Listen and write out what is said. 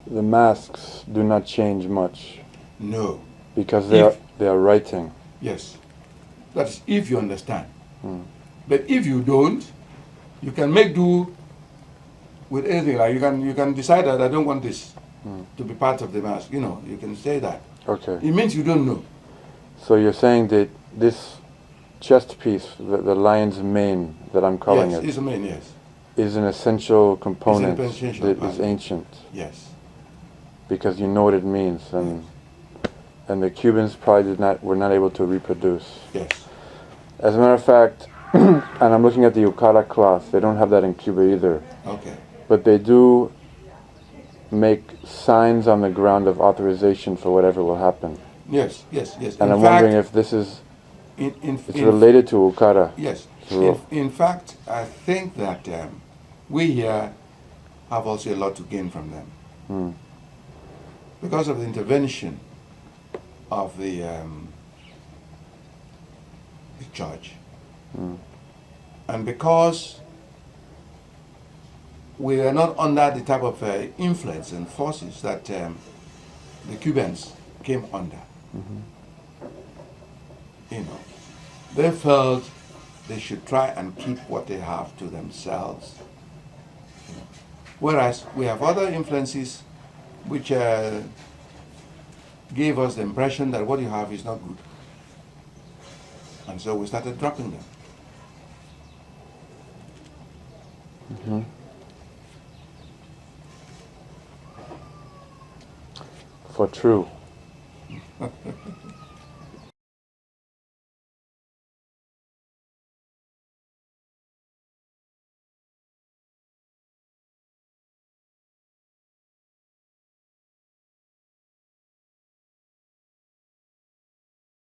the masks do not change much. No. Because they are writing. Yes. That's if you understand. Mm. But if you don't, you can make do with anything. Like you can decide that I don't want this to be part of the mask. You know, you can say that. Okay. It means you don't know. So you're saying that this chest piece, the lion's mane that I'm calling yes, it, it's a mane, yes. is an essential component It's an essential that part. is ancient. Yes. Because you know what it means, and and the Cubans probably were not able to reproduce. Yes. As a matter of fact, and I'm looking at the yukata cloth, they don't have that in Cuba either. Okay. But they do make signs on the ground of authorization for whatever will happen. Yes, yes, yes. And I'm wondering if this is it's related to Ukara. Yes. In fact, I think that we here have also a lot to gain from them. Mm. Because of the intervention of the church. Mm. And because we are not under the type of influence and forces that the Cubans came under. Mm-hmm. You know, they felt they should try and keep what they have to themselves. You know. Whereas we have other influences which gave us the impression that what you have is not good. And so we started dropping them. Mm-hmm. For true.